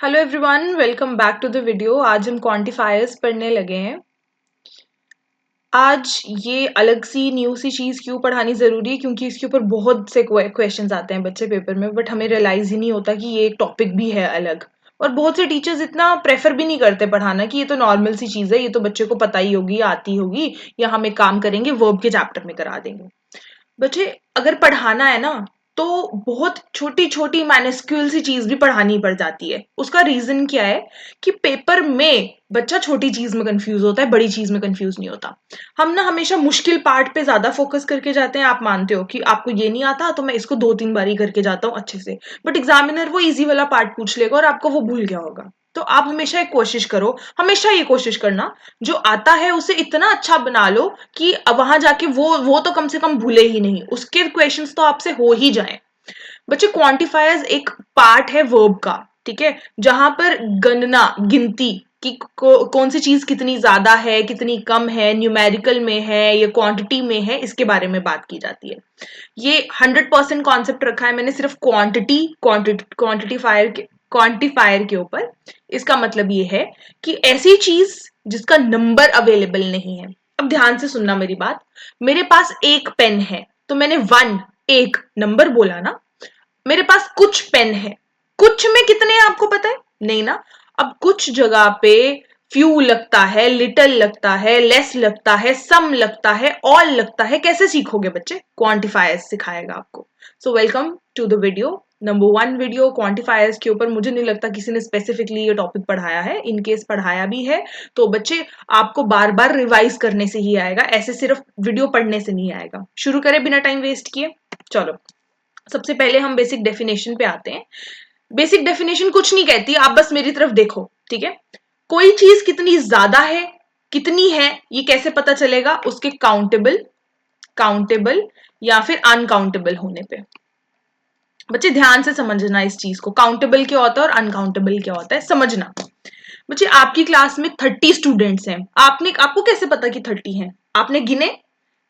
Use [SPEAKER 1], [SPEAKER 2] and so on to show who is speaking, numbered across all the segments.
[SPEAKER 1] Hello everyone, welcome back to the video. आज हम quantifiers पढ़ने लगे हैं। आज ये अलग सी न्यू सी चीज़ क्यों पढ़ानी ज़रूरी है, क्योंकि इसके ऊपर बहुत से क्वेश्चंस आते हैं बच्चे पेपर में, बट हमें रियलाइज़ ही नहीं होता कि ये एक टॉपिक भी है अलग। और बहुत से टीचर्स इतना प्रेफर भी नहीं करते पढ़ाना कि ये तो नॉर्मल सी चीज़ है, ये तो बच्चे को पता ही होगी, आती होगी, या हम एक काम करेंगे वर्ब के चैप्टर में करा देंगे। बच्चे अगर पढ़ाना है ना, तो बहुत छोटी छोटी माइनस्क्यूल सी चीज भी पढ़ानी पड़ जाती है। उसका रीजन क्या है कि पेपर में बच्चा छोटी चीज में कंफ्यूज होता है, बड़ी चीज में कंफ्यूज नहीं होता। हम ना हमेशा मुश्किल पार्ट पे ज्यादा फोकस करके जाते हैं। आप मानते हो कि आपको ये नहीं आता तो मैं इसको 2-3 बारी करके जाता हूँ अच्छे से, बट एग्जामिनर वो इजी वाला पार्ट पूछ लेगा और आपको वो भूल गया होगा। तो आप हमेशा एक कोशिश करो, हमेशा ये कोशिश करना, जो आता है उसे इतना अच्छा बना लो कि अब वहां जाके वो तो कम से कम भूले ही नहीं, उसके क्वेश्चंस तो आपसे हो ही जाएं। बच्चे क्वांटिफायर्स एक पार्ट है वर्ब का, ठीक है, जहां पर गणना गिनती कि कौन सी चीज कितनी ज्यादा है, कितनी कम है, न्यूमेरिकल में है या क्वांटिटी में है, इसके बारे में बात की जाती है। ये 100% कॉन्सेप्ट रखा है मैंने सिर्फ क्वांटिफायर के ऊपर। इसका मतलब ये है कि ऐसी चीज जिसका नंबर अवेलेबल नहीं है। अब ध्यान से सुनना मेरी बात। मेरे पास एक पेन है तो मैंने वन, एक नंबर बोला ना। मेरे पास कुछ पेन है, कुछ में कितने हैं आपको पता है? नहीं ना। अब कुछ जगह पे फ्यू लगता है, लिटिल लगता है, लेस लगता है, सम लगता है, ऑल लगता है। कैसे सीखोगे बच्चे? क्वांटिफायर्स सिखाएगा आपको। So welcome to the video number 1 video quantifiers के ऊपर। मुझे नहीं लगता किसी ने स्पेसिफिकली ये टॉपिक पढ़ाया है, इन केस पढ़ाया भी है तो बच्चे आपको बार बार रिवाइज करने से ही आएगा, ऐसे सिर्फ वीडियो पढ़ने से नहीं आएगा। शुरू करें बिना टाइम वेस्ट किए। चलो, सबसे पहले हम बेसिक डेफिनेशन पे आते हैं। बेसिक डेफिनेशन कुछ नहीं कहती, आप बस मेरी तरफ देखो, ठीक है। कोई चीज कितनी ज्यादा है, कितनी है, ये कैसे पता चलेगा? उसके काउंटेबल, काउंटेबल या फिर अनकाउंटेबल होने पे। बच्चे ध्यान से समझना इस चीज को, काउंटेबल क्या होता है और अनकाउंटेबल क्या होता है समझना। बच्चे आपकी क्लास में 30 स्टूडेंट्स हैं, आपको कैसे पता कि 30 हैं? आपने गिने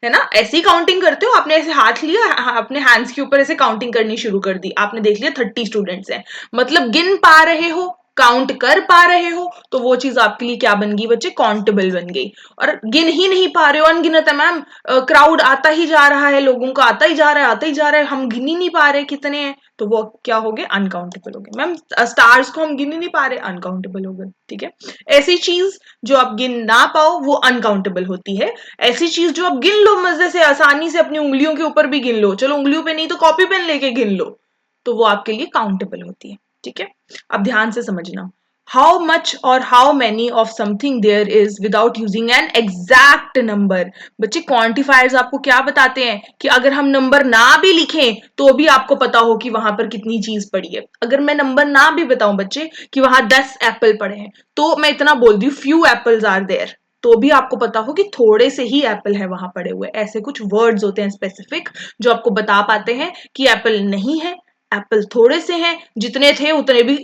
[SPEAKER 1] है ना? ऐसे ही काउंटिंग करते हो, आपने ऐसे हाथ लिया, अपने हैंड्स के ऊपर ऐसे काउंटिंग करनी शुरू कर दी, आपने देख लिया 30 स्टूडेंट्स हैं, मतलब गिन पा रहे हो, काउंट कर पा रहे हो, तो वो चीज आपके लिए क्या बन गई बच्चे? काउंटेबल बन गई। और गिन ही नहीं पा रहे हो, अनगिनत है मैम, क्राउड आता ही जा रहा है, लोगों का आता ही जा रहा है, आता ही जा रहा है, हम गिन ही नहीं पा रहे कितने हैं, तो वो क्या हो गए? अनकाउंटेबल हो गए। मैम स्टार्स को हम गिन ही नहीं पा रहे, अनकाउंटेबल हो गए, ठीक है। ऐसी चीज जो आप गिन ना पाओ वो अनकाउंटेबल होती है। ऐसी चीज जो आप गिन लो मजे से, आसानी से अपनी उंगलियों के ऊपर भी गिन लो, चलो उंगलियों पे नहीं तो कॉपी पेन लेके गिन लो, तो वो आपके लिए काउंटेबल होती है, ठीक है। अब ध्यान से समझना, हाउ मच और how many of something there is without using an exact number. बच्चे क्वांटिफायर्स आपको क्या बताते हैं कि अगर हम नंबर ना भी लिखें तो भी आपको पता हो कि वहां पर कितनी चीज पड़ी है। अगर मैं नंबर ना भी बताऊं बच्चे कि वहां 10 एप्पल पड़े हैं, तो मैं इतना बोल the few apples are there, तो भी आपको पता हो कि थोड़े से ही एप्पल है वहां पड़े हुए। ऐसे कुछ वर्ड्स होते हैं स्पेसिफिक जो आपको बता पाते हैं कि एप्पल नहीं है, एप्पल थोड़े से हैं, जितने थे उतने भी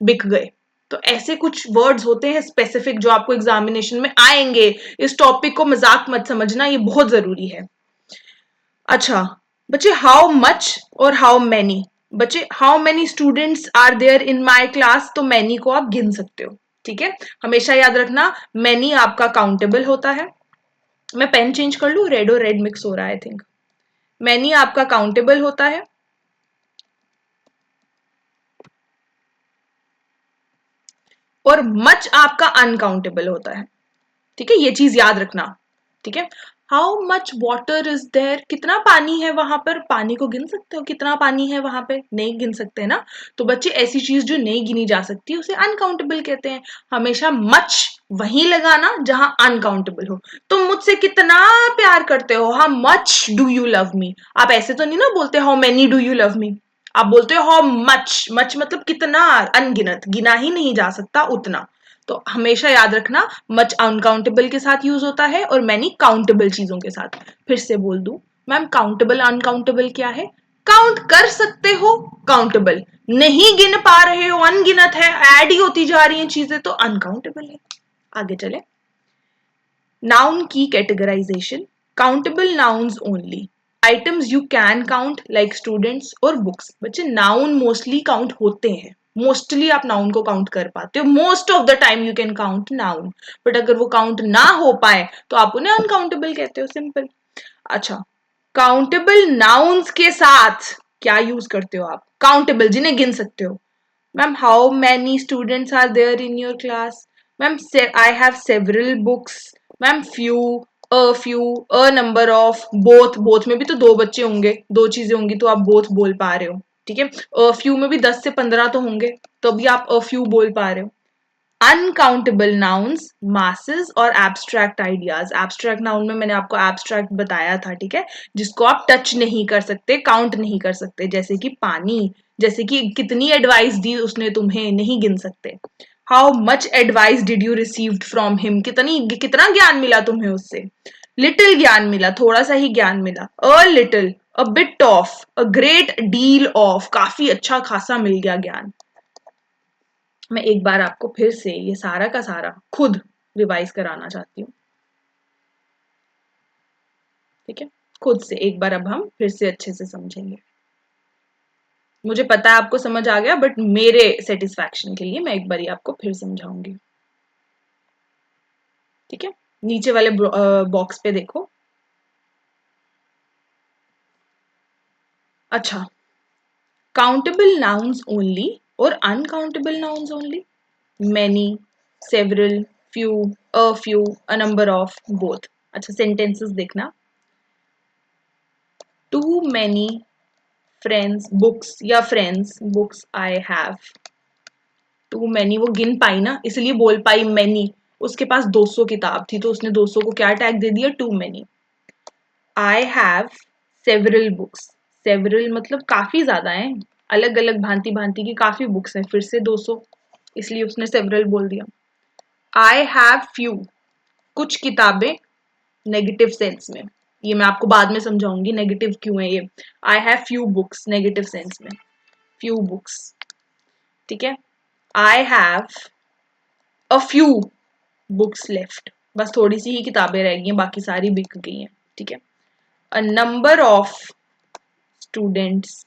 [SPEAKER 1] बिक गए। तो ऐसे कुछ वर्ड्स होते हैं स्पेसिफिक जो आपको एग्जामिनेशन में आएंगे। इस टॉपिक को मजाक मत समझना, ये बहुत जरूरी है। अच्छा बच्चे, हाउ मच और हाउ मैनी। बच्चे how many students are there in my class, तो मैनी को आप गिन सकते हो, ठीक है। हमेशा याद रखना मैनी आपका काउंटेबल होता है। मैं पेन चेंज कर लू, रेड और रेड मिक्स हो रहा है आई थिंक। मैनी आपका काउंटेबल होता है और मच आपका अनकाउंटेबल होता है, ठीक है। ये चीज याद रखना, ठीक है। How much water is there, कितना पानी है वहां पर? पानी को गिन सकते हो? कितना पानी है वहां पे? नहीं गिन सकते ना। तो बच्चे ऐसी चीज जो नहीं गिनी जा सकती उसे अनकाउंटेबल कहते हैं। हमेशा मच वहीं लगाना जहां अनकाउंटेबल हो। तुम मुझसे कितना प्यार करते हो, how much do you love me. आप ऐसे तो नहीं ना बोलते how many do you love me, आप बोलते हो हाउ मच। मच मतलब कितना, अनगिनत, गिना ही नहीं जा सकता उतना। तो हमेशा याद रखना मच अनकाउंटेबल के साथ यूज होता है और मैनी काउंटेबल चीजों के साथ। फिर से बोल दूं मैम, काउंटेबल अनकाउंटेबल क्या है? काउंट कर सकते हो, काउंटेबल। नहीं गिन पा रहे हो, अनगिनत है, ऐड ही होती जा रही हैं चीजें, तो अनकाउंटेबल है। आगे चले, नाउन की categorisation. Countable nouns only, items you can count like students और बुक्स। बच्चे नाउन मोस्टली काउंट होते हैं, मोस्टली आप नाउन को काउंट कर पाते हो, most of the time you can count noun, but अगर वो काउंट ना हो पाए तो आप उन्हें अनकाउंटेबल कहते हो, सिंपल। अच्छा, काउंटेबल नाउन्स के साथ क्या यूज करते हो आप? काउंटेबल, जिन्हें गिन सकते हो। Ma'am, how many students are there in your class? Ma'am, I have several books. Ma'am, few, a number of, both, both में भी तो दो बच्चे होंगे, दो चीजें होंगी तो आप बोथ बोल पा रहे हो, ठीक है। अ फ्यू में भी 10 से 15 तो होंगे, तो भी आप अ फ्यू बोल पा रहे हो। अनकाउंटेबल नाउन्स, मासेस और एब्स्ट्रैक्ट आइडियाज। एब्स्ट्रैक्ट नाउन में मैंने आपको एब्स्ट्रैक्ट बताया था, ठीक है, जिसको आप टच नहीं कर सकते, काउंट नहीं कर सकते, जैसे कि पानी, जैसे कि कितनी एडवाइस दी उसने तुम्हें, नहीं गिन सकते। How much advice did you received from him, कितना ज्ञान मिला तुम्हें उससे। लिटिल ज्ञान मिला, थोड़ा सा ही ज्ञान मिला। A little, a bit of, a great deal of, काफी अच्छा खासा मिल गया ज्ञान। मैं एक बार आपको फिर से ये सारा का सारा खुद रिवाइज कराना चाहती हूँ, ठीक है, खुद से एक बार अब हम फिर से अच्छे से समझेंगे। मुझे पता है आपको समझ आ गया, बट मेरे सेटिस्फैक्शन के लिए मैं एक बार आपको फिर समझाऊंगी, ठीक है। नीचे वाले बॉक्स पे देखो। अच्छा, काउंटेबल नाउन्स ओनली और uncountable nouns only. Many, several, few, a few, a number of, both. अच्छा, सेंटेंसेस देखना। टू मैनी फ्रेंड्स बुक्स, या friends books I have. Too many, वो गिन पाई ना, इसलिए बोल पाई मैनी। उसके पास 200 किताब थी तो उसने 200 को क्या टैग दे दिया? Too many. I have several books. Several मतलब काफी ज्यादा है, अलग अलग भांति भांति की काफी बुक्स हैं, फिर से 200, इसलिए उसने सेवरल बोल दिया। आई हैव फ्यू, कुछ किताबें, नेगेटिव सेंस में, ये मैं आपको बाद में समझाऊंगी नेगेटिव क्यों है ये। आई have few books, negative sense में, फ्यू बुक्स, ठीक है। आई have a few books left, बस थोड़ी सी ही किताबें रह गई हैं, बाकी सारी बिक गई हैं, ठीक है। A number of students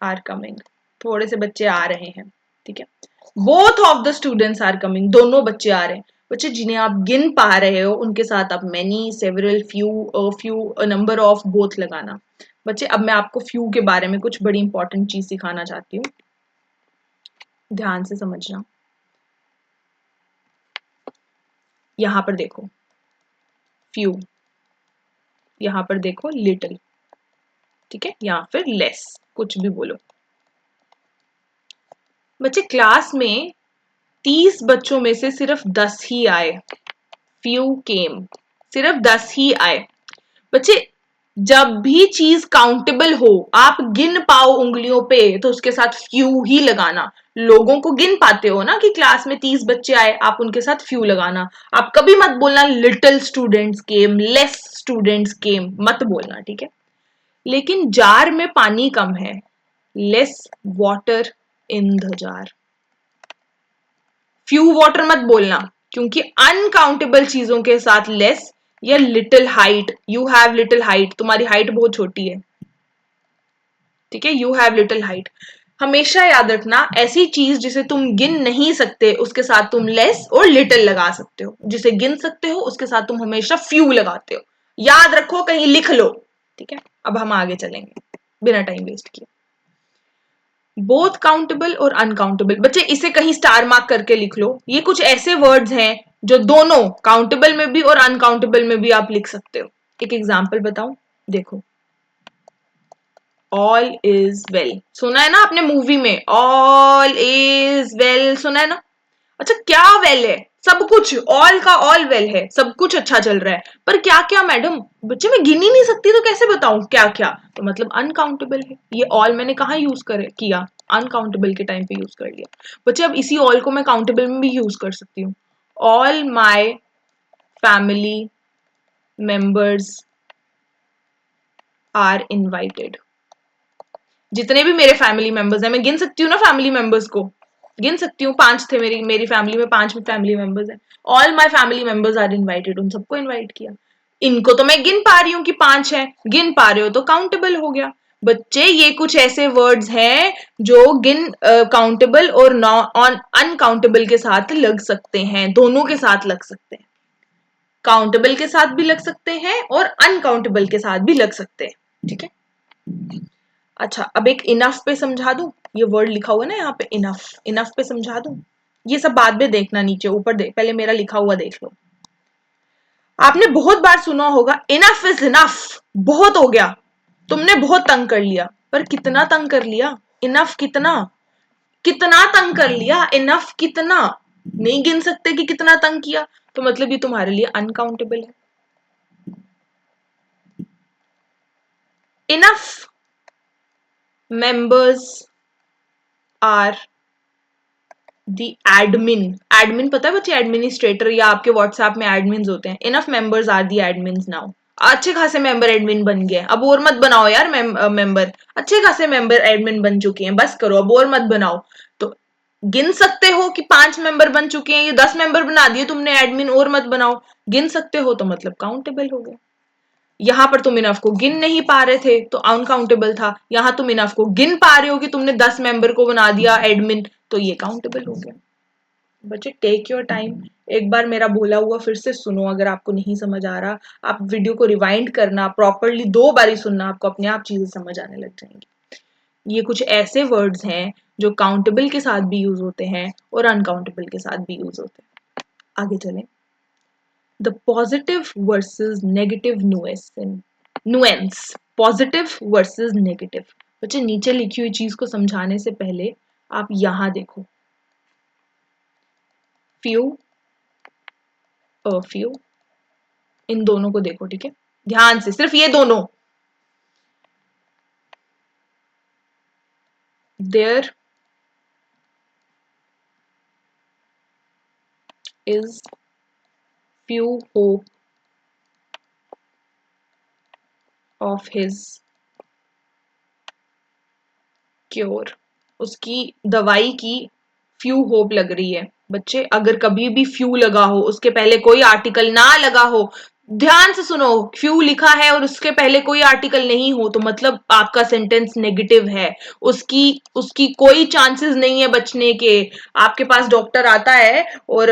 [SPEAKER 1] are coming, थोड़े से बच्चे आ रहे हैं, ठीक है। Both of the students are coming, दोनों बच्चे आ रहे हैं। बच्चे जिन्हें आप गिन पा रहे हो उनके साथ आप many, several, few, a number of, both लगाना। बच्चे, अब मैं आपको फ्यू के बारे में कुछ बड़ी इंपॉर्टेंट चीज सिखाना चाहती हूँ, ध्यान से समझना। यहां पर देखो फ्यू, यहां पर देखो लिटिल, ठीक है, या फिर लेस, कुछ भी बोलो। बच्चे, क्लास में 30 बच्चों में से सिर्फ 10 ही आए, फ्यू केम, सिर्फ 10 ही आए। बच्चे, जब भी चीज काउंटेबल हो, आप गिन पाओ उंगलियों पे, तो उसके साथ फ्यू ही लगाना। लोगों को गिन पाते हो ना कि क्लास में 30 बच्चे आए, आप उनके साथ फ्यू लगाना। आप कभी मत बोलना लिटिल स्टूडेंट्स केम, लेस स्टूडेंट्स केम, मत बोलना, ठीक है। लेकिन जार में पानी कम है, less water in the jar, few water मत बोलना, क्योंकि अनकाउंटेबल चीजों के साथ लेस या little height, you have little height, तुम्हारी हाइट बहुत छोटी है, ठीक है, यू हैव लिटिल हाइट। हमेशा याद रखना, ऐसी चीज जिसे तुम गिन नहीं सकते उसके साथ तुम लेस और लिटिल लगा सकते हो, जिसे गिन सकते हो उसके साथ तुम हमेशा फ्यू लगाते हो, याद रखो, कहीं लिख लो, ठीक है। अब हम आगे चलेंगे बिना टाइम वेस्ट किए। बोथ काउंटेबल और अनकाउंटेबल, बच्चे इसे कहीं स्टार मार्क करके लिख लो, ये कुछ ऐसे वर्ड्स हैं जो दोनों काउंटेबल में भी और अनकाउंटेबल में भी आप लिख सकते हो। एक एग्जांपल बताऊं, देखो, ऑल इज वेल, सुना है ना आपने मूवी में, ऑल इज वेल सुना है ना। अच्छा, क्या वेल है? सब कुछ, ऑल का ऑल वेल है, सब कुछ अच्छा चल रहा है, पर क्या क्या मैडम? बच्चे, मैं गिन ही नहीं सकती तो कैसे बताऊं क्या क्या, तो मतलब अनकाउंटेबल है। ये ऑल मैंने कहा यूज किया, अनकाउंटेबल के टाइम पे यूज कर लिया। बच्चे, अब इसी ऑल को मैं काउंटेबल में भी यूज कर सकती हूँ। All my family members are invited, जितने भी मेरे फैमिली मेंबर्स हैं, मैं गिन सकती हूँ ना फैमिली मेंबर्स को, गिन सकती हूँ, 5 थे मेरी मेरी फैमिली में, 5 फैमिली मेंबर्स हैं। All my family members are invited, उन सबको इनवाइट किया। इनको तो मैं गिन पा रही हूँ कि 5 है, गिन पा रहे हो तो काउंटेबल हो गया। बच्चे ये कुछ ऐसे वर्ड्स हैं जो गिन काउंटेबल और नॉन अनकाउंटेबल के साथ लग सकते हैं, दोनों के साथ लग सकते हैं। काउंटेबल के साथ भी लग सकते हैं और अनकाउंटेबल के साथ भी लग सकते हैं, ठीक है। अच्छा, अब एक इनफ पे समझा दूं, ये वर्ड लिखा हुआ है ना यहाँ पे इनफ, इनफ पे समझा दूं। ये सब बाद में देखना, नीचे ऊपर पहले मेरा लिखा हुआ देख लो। आपने बहुत बार सुना होगा इनफ इज इनफ, बहुत हो गया, तुमने बहुत तंग कर लिया। पर कितना तंग कर लिया? इनफ कितना? कितना तंग कर लिया? इनफ कितना? नहीं गिन सकते कि कितना तंग किया, तो मतलब ये तुम्हारे लिए अनकाउंटेबल है। Enough members are the admin, admin पता है बच्चे, एडमिनिस्ट्रेटर या आपके व्हाट्सएप में एडमिन्स होते हैं। Enough members are the admins now, अच्छे खासे मेंबर एडमिन बन गए, अब और मत बनाओ यार मेंबर, अच्छे खासे मेंबर एडमिन बन चुके हैं, बस करो अब और मत बनाओ। तो गिन सकते हो कि 5 मेंबर बन चुके हैं, ये 10 मेंबर बना दिए तुमने एडमिन, और मत बनाओ, गिन सकते हो तो मतलब काउंटेबल हो गया। यहां पर तुम इनफ को गिन नहीं पा रहे थे तो अनकाउंटेबल था, यहां तुम इनफ को गिन पा रहे हो कि तुमने 10 मेंबर को बना दिया एडमिन, तो ये काउंटेबल हो गया। बच्चे टेक योर टाइम, एक बार मेरा बोला हुआ फिर से सुनो, अगर आपको नहीं समझ आ रहा आप वीडियो को रिवाइंड करना, प्रॉपरली 2 बारी सुनना, आपको अपने आप चीजें समझ आने लग जाएंगी। ये कुछ ऐसे वर्ड्स हैं जो काउंटेबल के साथ भी यूज होते हैं और अनकाउंटेबल के साथ भी यूज होते हैं। आगे चलें। The positive versus negative nuance, positive versus negative. बच्चे नीचे लिखी हुई चीज को समझाने से पहले आप यहां देखो, फ्यू, अ फ्यू, इन दोनों को देखो, ठीक है, ध्यान से, सिर्फ ये दोनों। There is few hope of his cure, उसकी दवाई की फ्यू होप लग रही है। बच्चे अगर कभी भी फ्यू लगा हो, उसके पहले कोई आर्टिकल ना लगा हो, ध्यान से सुनो, फ्यू लिखा है और उसके पहले कोई आर्टिकल नहीं हो, तो मतलब आपका सेंटेंस नेगेटिव है, उसकी उसकी कोई चांसेस नहीं है बचने के। आपके पास डॉक्टर आता है और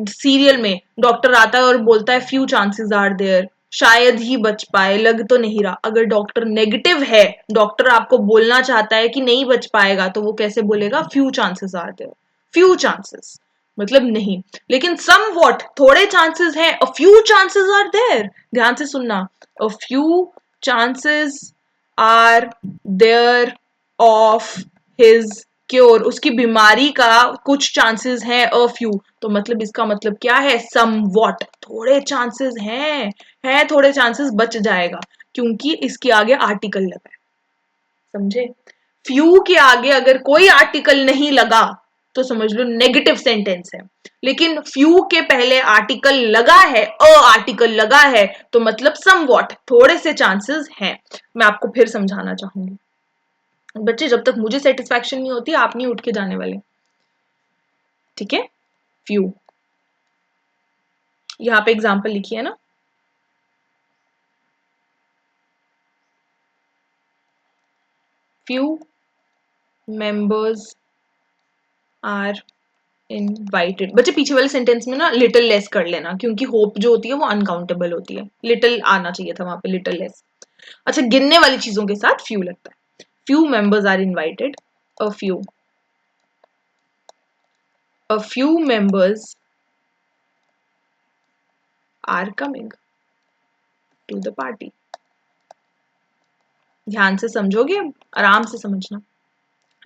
[SPEAKER 1] सीरियल में डॉक्टर आता है और बोलता है फ्यू चांसेस आर देयर, शायद ही बच पाए, लग तो नहीं रहा। अगर डॉक्टर नेगेटिव है, डॉक्टर आपको बोलना चाहता है कि नहीं बच पाएगा, तो वो कैसे बोलेगा? Few chances are there, few chances मतलब नहीं। लेकिन सम वॉट, थोड़े चांसेस हैं, a few chances are there, ध्यान से सुनना, a few chances are there of his cure, उसकी बीमारी का कुछ चांसेस हैं, अ फ्यू, तो मतलब इसका मतलब क्या है? सम वॉट, थोड़े चांसेस हैं, है थोड़े चांसेस बच जाएगा, क्योंकि इसके आगे आर्टिकल लगा है, समझे? फ्यू के आगे अगर कोई आर्टिकल नहीं लगा तो समझ लो नेगेटिव सेंटेंस है, लेकिन फ्यू के पहले आर्टिकल लगा है, अ आर्टिकल लगा है, तो मतलब समवॉट, थोड़े से चांसेस हैं। मैं आपको फिर समझाना चाहूंगी। बच्चे जब तक मुझे सेटिस्फैक्शन नहीं होती आप नहीं उठ के जाने वाले, ठीक है। फ्यू, यहां पे एग्जांपल लिखी है ना, फ्यू मेंबर्स आर इनवाइटेड। बच्चे पीछे वाले सेंटेंस में ना लिटिल लेस कर लेना, क्योंकि होप जो होती है वो अनकाउंटेबल होती है, लिटिल आना चाहिए था वहां पे, लिटिल लेस। अच्छा, गिनने वाली चीजों के साथ फ्यू लगता है। Few members are invited, a few, a few members are coming to the party. ध्यान से समझोगे, आराम से समझना।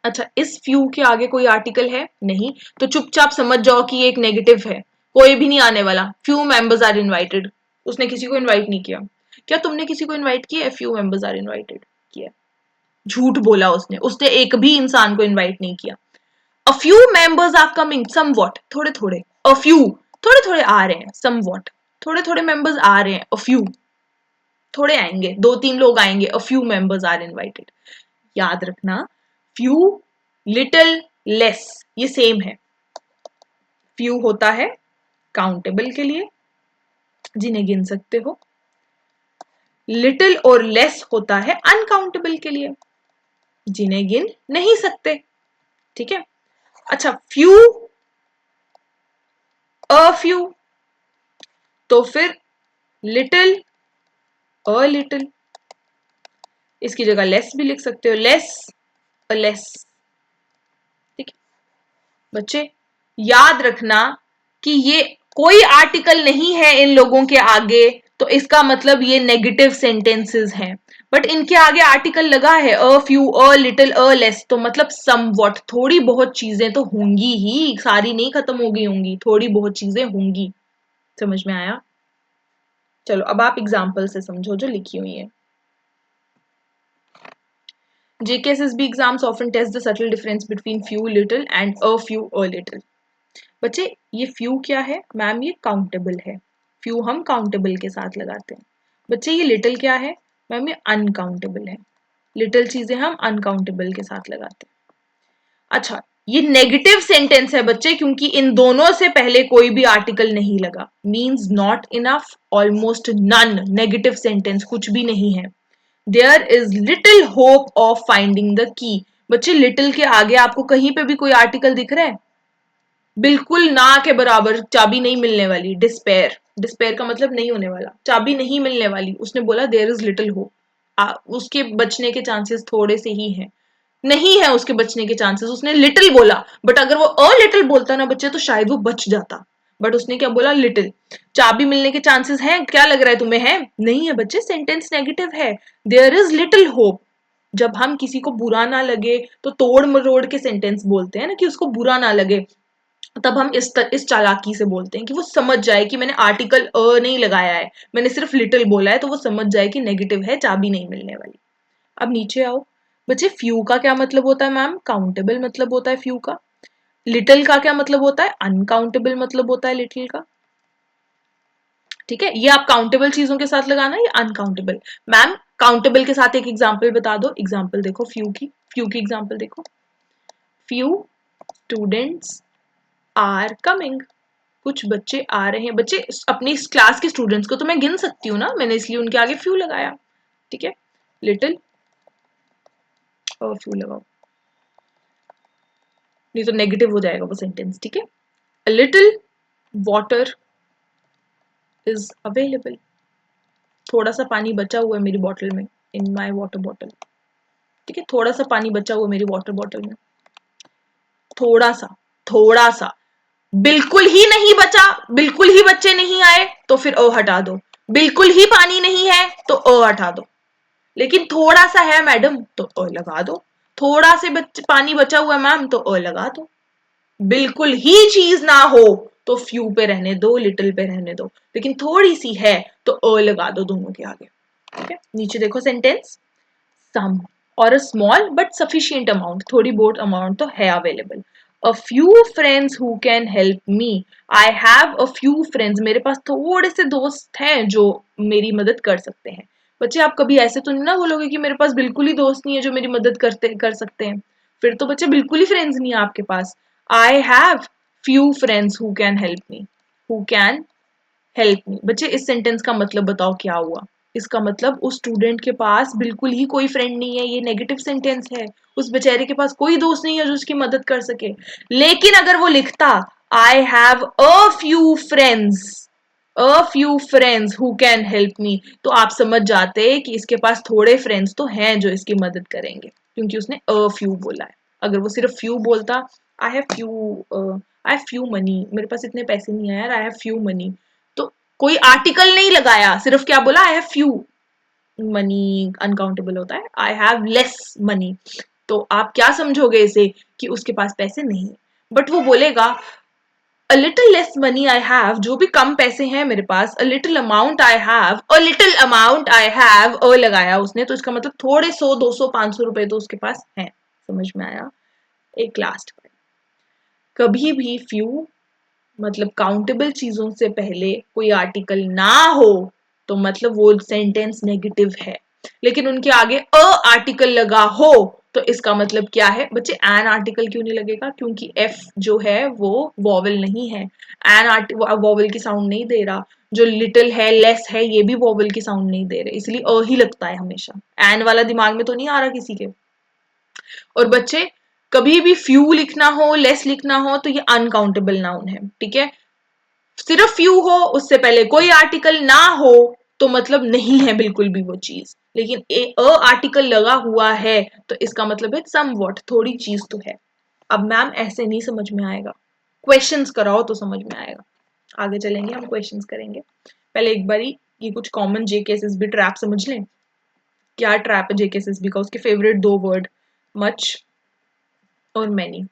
[SPEAKER 1] अच्छा, इस फ्यू के आगे कोई आर्टिकल है नहीं, तो चुपचाप समझ जाओ कि ये एक नेगेटिव है, कोई भी नहीं आने वाला। फ्यू मेंबर्स आर इनवाइटेड, उसने किसी को इनवाइट नहीं किया। क्या तुमने किसी को इनवाइट किया? फ्यू मेंबर्स आर इनवाइटेड किया, झूठ बोला उसने, उसने एक भी इंसान को इनवाइट नहीं किया। A few members are coming, somewhat, थोड़े थोड़े, अ फ्यू, थोड़े थोड़े आ रहे हैं, समवॉट, थोड़े थोड़े मेंबर्स आ रहे हैं, अ फ्यू, थोड़े आएंगे, 2-3 लोग आएंगे, a few members are invited. याद रखना, फ्यू, लिटिल, लेस, ये सेम है। फ्यू होता है काउंटेबल के लिए, जिन्हें गिन सकते हो, लिटिल और लेस होता है अनकाउंटेबल के लिए। जिन्हें गिन नहीं सकते। ठीक है, अच्छा फ्यू, अ फ्यू, तो फिर लिटिल, अ लिटिल, इसकी जगह लेस भी लिख सकते हो, लेस, अ लेस। ठीक है बच्चे, याद रखना कि ये कोई आर्टिकल नहीं है इन लोगों के आगे, तो इसका मतलब ये नेगेटिव सेंटेंसेस हैं। बट इनके आगे आर्टिकल लगा है, अ few, a little, a less, तो मतलब समवॉट, थोड़ी बहुत चीजें तो होंगी ही, सारी नहीं खत्म हो गई होंगी, थोड़ी बहुत चीजें होंगी। समझ में आया? चलो अब आप एग्जाम्पल से समझो जो लिखी हुई है। JKSSB exams often test the subtle difference between few little and a few a little। बच्चे ये फ्यू क्या है मैम? ये काउंटेबल है, फ्यू हम काउंटेबल के साथ लगाते हैं। बच्चे ये लिटिल क्या है मैम? ये अनकाउंटेबल है, लिटिल चीजें हम अनकाउंटेबल के साथ लगाते हैं। अच्छा, ये नेगेटिव सेंटेंस है बच्चे, क्योंकि इन दोनों से पहले कोई भी आर्टिकल नहीं लगा, means not enough, almost none, negative sentence, कुछ भी नहीं है। There is little hope of finding the key. बच्चे लिटिल के आगे आपको कहीं पे भी कोई आर्टिकल दिख रहा है? बिल्कुल ना के बराबर, चाबी नहीं मिलने वाली, डिस्पेयर, डिस्पेयर का मतलब नहीं होने वाला, चाबी नहीं मिलने वाली। उसने बोला देयर इज लिटिल होप, उसके बचने के चांसेस थोड़े से ही हैं, नहीं है उसके बचने के चांसेस। उसने लिटिल बोला, बट अगर वो अ लिटिल बोलता ना बच्चे तो शायद वो बच जाता, बट उसने क्या बोला? लिटिल। चाबी मिलने के चांसेस हैं? क्या लग रहा है तुम्हें? है? नहीं है बच्चे, सेंटेंस नेगेटिव है। There is little hope. जब हम किसी को बुरा ना लगे तो तोड़ मरोड़ के सेंटेंस बोलते हैं ना, कि उसको बुरा ना लगे, तब हम इस चालाकी से बोलते हैं कि वो समझ जाए कि मैंने आर्टिकल अ नहीं लगाया है, मैंने सिर्फ लिटिल बोला है, तो वो समझ जाए कि नेगेटिव है, चाबी नहीं मिलने वाली। अब नीचे आओ बच्चे, फ्यू का क्या मतलब होता है मैम? काउंटेबल मतलब होता है फ्यू का। लिटिल का क्या मतलब होता है? अनकाउंटेबल मतलब होता है लिटिल का। ठीक है, ये आप काउंटेबल चीजों के साथ लगाना, ये अनकाउंटेबल। मैम काउंटेबल के साथ एक एग्जांपल बता दो। एग्जांपल देखो फ्यू की, फ्यू की एग्जांपल देखो। फ्यू स्टूडेंट्स आर कमिंग, कुछ बच्चे आ रहे हैं। बच्चे अपनी क्लास के स्टूडेंट्स को तो मैं गिन सकती हूँ ना, मैंने इसलिए उनके आगे फ्यू लगाया। ठीक है, लिटिल और फ्यू लगाओ, नहीं तो नेगेटिव हो जाएगा वो सेंटेंस। ठीक है, a little water is available, थोड़ा सा पानी बचा हुआ है मेरी बॉटल में, इन माई वाटर बॉटल। ठीक है, थोड़ा सा पानी बचा हुआ है मेरी वाटर बॉटल में, थोड़ा सा, थोड़ा सा। बिल्कुल ही नहीं बचा, बिल्कुल ही बच्चे नहीं आए तो फिर अ हटा दो, बिल्कुल ही पानी नहीं है तो अ हटा दो, लेकिन थोड़ा सा है मैडम तो अ लगा दो, थोड़ा से पानी बचा हुआ है मैम तो अ लगा दो, बिल्कुल ही चीज ना हो तो फ्यू पे रहने दो, लिटिल पे रहने दो, लेकिन थोड़ी सी है तो अ लगा दो दोनों के आगे। ठीक है, नीचे देखो सेंटेंस, सम और a small but sufficient amount, थोड़ी बहुत अमाउंट तो है available. A few friends who can help me, I have a few friends, मेरे पास थोड़े से दोस्त हैं जो मेरी मदद कर सकते हैं। बच्चे आप कभी ऐसे तो नहीं ना बोलोगे कि मेरे पास बिल्कुल ही दोस्त नहीं है जो मेरी मदद कर सकते हैं, फिर तो बच्चे बिल्कुल ही फ्रेंड्स नहीं है आपके पास। I have few friends who can help me, who can help me. बच्चे इस सेंटेंस का मतलब बताओ क्या हुआ? इसका मतलब उस स्टूडेंट के पास बिल्कुल ही कोई फ्रेंड नहीं है, ये नेगेटिव सेंटेंस है, उस बेचारे के पास कोई दोस्त नहीं है जो उसकी मदद कर सके। लेकिन अगर वो लिखता आई have a few friends, a few friends who can help मी, तो आप समझ जाते कि इसके पास थोड़े फ्रेंड्स तो हैं जो इसकी मदद करेंगे, क्योंकि उसने अ फ्यू बोला है। अगर वो सिर्फ फ्यू बोलता, आई have few, I have few money, मेरे पास इतने पैसे नहीं है यार, आई हैव फ्यू मनी, तो कोई आर्टिकल नहीं लगाया, सिर्फ क्या बोला? आई हैव फ्यू मनी, अनकाउंटेबल होता है। आई हैव लेस मनी, तो आप क्या समझोगे इसे? कि उसके पास पैसे नहीं। बट वो बोलेगा a little less money I have, जो भी कम पैसे हैं मेरे पास, a little amount I have, a little amount I have, अ लगाया उसने, तो इसका मतलब थोड़े 100 200 500 रुपए तो उसके पास हैं। समझ में आया? एक लास्ट, कभी भी फ्यू मतलब काउंटेबल चीजों से पहले कोई आर्टिकल ना हो तो मतलब वो सेंटेंस नेगेटिव है, लेकिन उनके आगे अ आर्टिकल लगा हो तो इसका मतलब क्या है? बच्चे एन आर्टिकल क्यों नहीं लगेगा? क्योंकि एफ जो है वो वॉवल नहीं है, एन वॉवल की साउंड नहीं दे रहा, जो लिटिल है, लेस है, ये भी वॉवल की साउंड नहीं दे रहे, इसलिए अ ही लगता है हमेशा। एन वाला दिमाग में तो नहीं आ रहा किसी के? और बच्चे कभी भी फ्यू लिखना हो, लेस लिखना हो, तो ये अनकाउंटेबल नाउन है, ठीक है। सिर्फ फ्यू हो, उससे पहले कोई आर्टिकल ना हो, तो मतलब नहीं है बिल्कुल भी वो चीज। लेकिन अ आर्टिकल लगा हुआ है तो इसका मतलब है समवॉट, थोड़ी चीज तो है। अब मैम ऐसे नहीं समझ में आएगा, क्वेश्चंस कराओ तो समझ में आएगा। आगे चलेंगे, हम क्वेश्चंस करेंगे। पहले एक बारी ये कुछ कॉमन जेकेएसएसबी ट्रैप समझ लें। क्या ट्रैप है जेकेएसएसबी का? उसके फेवरेट दो वर्ड मच और मैनी।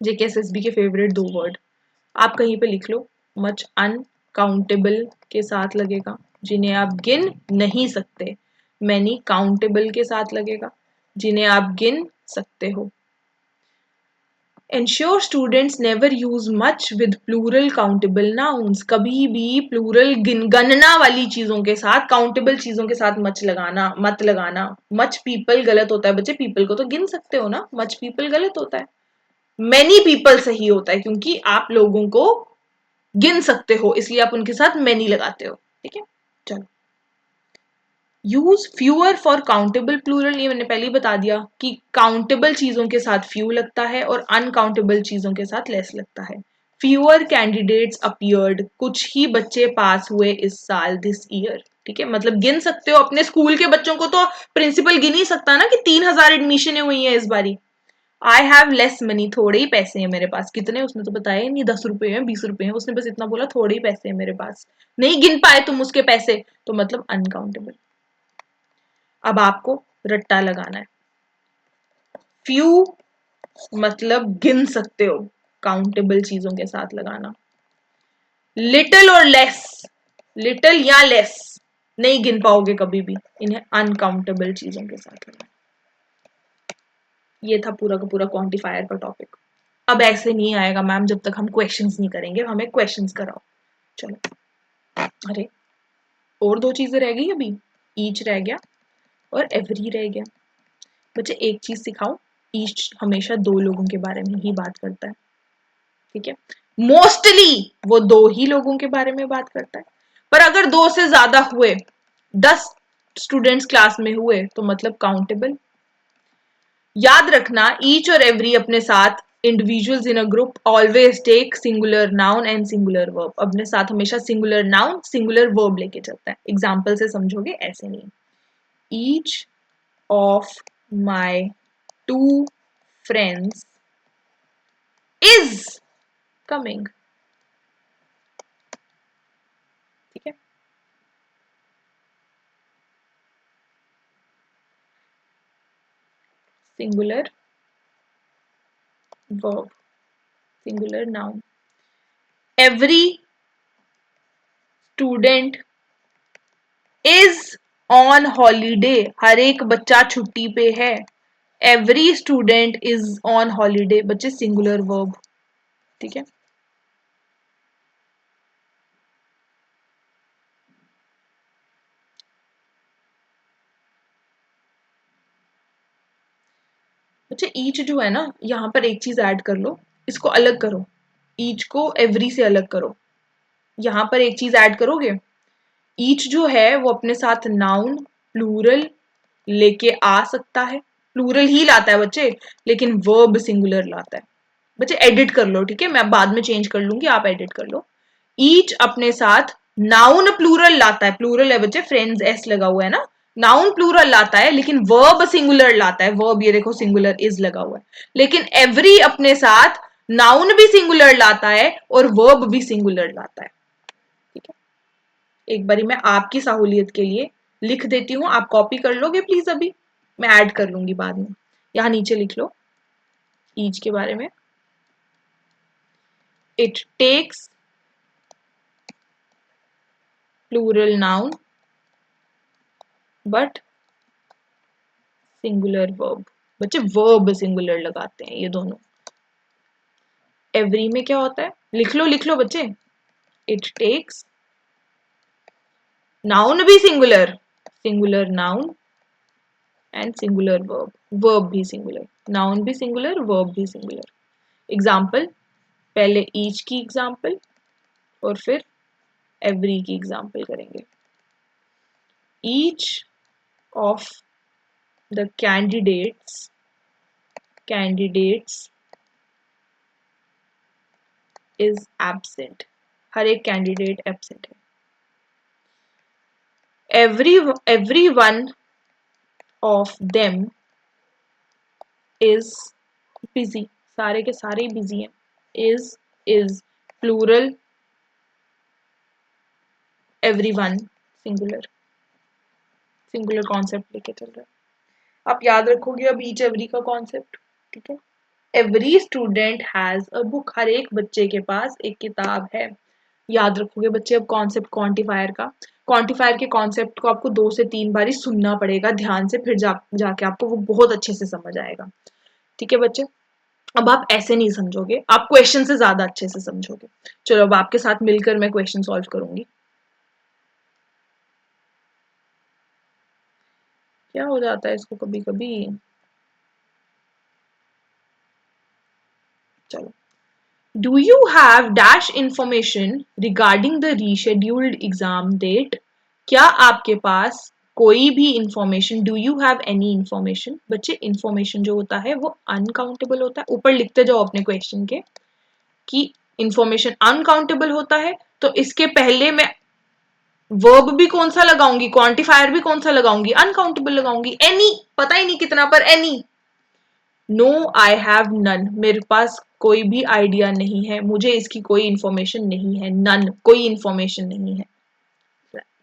[SPEAKER 1] जेकेएसएसबी के फेवरेट दो वर्ड आप कहीं पे लिख लो। मच अनकाउंटेबल के साथ लगेगा, जिन्हें आप गिन नहीं सकते। मैनी काउंटेबल के साथ लगेगा, जिन्हें आप गिन सकते हो। Ensure students never use much with plural countable nouns. कभी भी प्लूरल गणना वाली चीजों के साथ, काउंटेबल चीजों के साथ मच लगाना मत लगाना। मच पीपल गलत होता है बच्चे, पीपल को तो गिन सकते हो ना, मच पीपल गलत होता है। मैनी पीपल सही होता है, क्योंकि आप लोगों को गिन सकते हो, इसलिए आप उनके साथ मैनी लगाते हो, ठीक है। चलो, use fewer for countable plural, ये मैंने पहले ही बता दिया कि काउंटेबल चीजों के साथ फ्यू लगता है और अनकाउंटेबल चीजों के साथ लेस लगता है। फ्यूअर कैंडिडेट्स अपीयर्ड, कुछ ही बच्चे पास हुए इस साल, दिस ईयर, ठीक है। मतलब गिन सकते हो अपने स्कूल के बच्चों को, तो प्रिंसिपल गिन ही सकता ना कि 3,000 एडमिशन हुई है इस बारी। आई हैव लेस मनी, थोड़े ही पैसे हैं मेरे पास। कितने? उसने तो बताया ही नहीं, 10 रुपए हैं, 20 रुपए हैं, उसने बस इतना बोला थोड़े ही पैसे हैं मेरे पास। नहीं गिन पाए तुम उसके पैसे, तो मतलब अनकाउंटेबल। अब आपको रट्टा लगाना है। फ्यू मतलब गिन सकते हो, काउंटेबल चीजों के साथ लगाना। लिटिल और लेस, लिटिल या लेस नहीं गिन पाओगे कभी भी, इन्हें अनकाउंटेबल चीजों के साथ लगाना। ये था पूरा का पूरा क्वांटिफायर का टॉपिक। अब ऐसे नहीं आएगा मैम जब तक हम क्वेश्चंस नहीं करेंगे, हमें क्वेश्चंस कराओ। चलो, अरे और दो चीजें रह गई अभी, ईच रह गया और एवरी रह गया। बच्चे एक चीज सिखाओ, ईच हमेशा दो लोगों के बारे में ही बात करता है, ठीक है। मोस्टली वो दो ही लोगों के बारे में बात करता है, पर अगर दो से ज्यादा हुए, 10 स्टूडेंट्स क्लास में हुए, तो मतलब काउंटेबल। याद रखना, ईच और एवरी अपने साथ individuals in a group always take singular noun and singular verb. अपने साथ हमेशा सिंगुलर नाउन सिंगुलर वर्ब लेके चलता है। एग्जाम्पल से समझोगे, ऐसे नहीं। Each of my 2 friends is coming, ठीक है। Singular verb, singular noun. Every student is on holiday, हर एक बच्चा छुट्टी पे है। Every student is on holiday, बच्चे सिंगुलर वर्ब, ठीक है। बच्चे ईच जो है ना, यहाँ पर एक चीज ऐड कर लो, इसको अलग करो। ईच को एवरी से अलग करो। यहाँ पर एक चीज ऐड करोगे, ईच जो है वो अपने साथ नाउन प्लूरल लेके आ सकता है, प्लूरल ही लाता है बच्चे, लेकिन वर्ब सिंगुलर लाता है। बच्चे एडिट कर लो, ठीक है, मैं बाद में चेंज कर लूंगी, आप एडिट कर लो। ईच अपने साथ नाउन प्लूरल लाता है, प्लूरल है बच्चे, फ्रेंड्स एस लगा हुआ है ना, नाउन प्लूरल लाता है, लेकिन वर्ब सिंगुलर लाता है। वर्ब ये देखो सिंगुलर इज लगा हुआ है। लेकिन एवरी अपने साथ नाउन भी सिंगुलर लाता है और वर्ब भी सिंगुलर लाता है, ठीक है। एक बारी मैं आपकी सहूलियत के लिए लिख देती हूँ, आप कॉपी कर लोगे प्लीज? अभी मैं ऐड कर लूंगी बाद में। यहां नीचे लिख लो ईच के बारे में। It takes plural noun but singular verb. बच्चे वर्ब सिंगुलर लगाते हैं ये दोनों। एवरी में क्या होता है, लिख लो बच्चे। इट टेक्स नाउन भी singular, singular noun and singular verb, verb भी सिंगुलर, नाउन भी सिंगुलर, वर्ब भी सिंगुलर। एग्जाम्पल, पहले ईच की एग्जाम्पल और फिर एवरी की एग्जाम्पल करेंगे। Each of the candidates candidates is absent, हर एक कैंडिडेट एब्सेंट है। Every one of them is busy, सारे के सारे ही बिजी हैं। Is plural, everyone singular, singular concept लेके चल रहा है। आप याद रखोगे अब ईच एवरी का कॉन्सेप्ट, ठीक है। Every student has a book, हर एक बच्चे के पास एक किताब है। याद रखोगे बच्चे अब कॉन्सेप्ट क्वांटिफायर का। क्वांटिफायर के कॉन्सेप्ट को आपको 2 से 3 बार ही सुनना पड़ेगा ध्यान से, फिर जाके आपको वो बहुत अच्छे से समझ आएगा, ठीक है बच्चे। अब आप ऐसे नहीं समझोगे, आप क्वेश्चन से ज्यादा अच्छे से समझोगे। चलो अब आपके साथ मिलकर मैं क्वेश्चन सॉल्व करूंगी। क्या हो जाता है इसको कभी कभी। चलो, do you have dash information regarding the rescheduled exam date? क्या आपके पास कोई भी information, do you have any information? बच्चे इंफॉर्मेशन जो होता है वो अनकाउंटेबल होता है, ऊपर लिखते जाओ अपने क्वेश्चन के कि इंफॉर्मेशन अनकाउंटेबल होता है, तो इसके पहले मैं वर्ब भी कौन सा लगाऊंगी, क्वांटिफायर भी कौन सा लगाऊंगी, अनकाउंटेबल लगाऊंगी। एनी, पता ही नहीं कितना, पर any. No I have none, मेरे पास कोई भी आइडिया नहीं है, मुझे इसकी कोई इंफॉर्मेशन नहीं है। नन, कोई इंफॉर्मेशन नहीं है।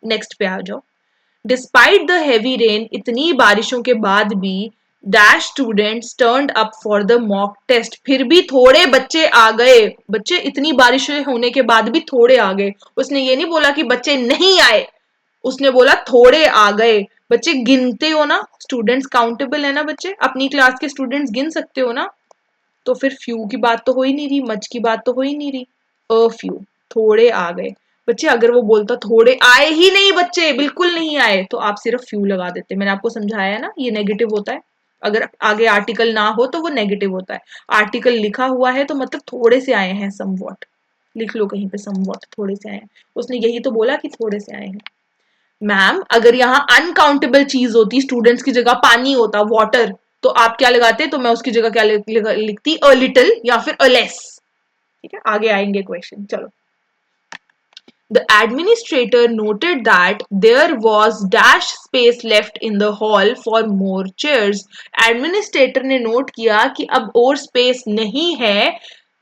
[SPEAKER 1] नेक्स्ट पे आ जाओ। डिस्पाइट द हेवी रेन, इतनी बारिशों के बाद भी dash students turned up for the mock test, फिर भी थोड़े बच्चे आ गए। बच्चे इतनी बारिशें होने के बाद भी थोड़े आ गए। उसने ये नहीं बोला कि बच्चे नहीं आए, उसने बोला थोड़े आ गए। बच्चे गिनते हो ना, स्टूडेंट्स काउंटेबल है ना बच्चे, अपनी क्लास के स्टूडेंट्स गिन सकते हो ना। तो फिर फ्यू की बात तो हो ही नहीं रही, मच की बात तो हो ही नहीं रही। अ फ्यू, थोड़े आ गए। बच्चे अगर वो बोलता थोड़े आए ही नहीं, बच्चे बिल्कुल नहीं आए, तो आप सिर्फ फ्यू लगा देते। मैंने आपको समझाया है ना, ये नेगेटिव होता है। अगर आगे आर्टिकल ना हो तो वो नेगेटिव होता है। आर्टिकल लिखा हुआ है तो मतलब थोड़े से आए हैं, समवॉट। लिख लो कहीं पे समवॉट, थोड़े से आए हैं। उसने यही तो बोला कि थोड़े से आए हैं। मैम अगर यहाँ अनकाउंटेबल चीज होती, स्टूडेंट्स की जगह पानी होता, वाटर, तो आप क्या लगाते? तो मैं उसकी जगह क्या लिखती? अ लिटिल या फिर अ लेस। ठीक है, आगे आएंगे क्वेश्चन। चलो, the administrator noted that there was dash space left in the hall for more chairs. Administrator ने नोट किया कि अब और स्पेस नहीं है।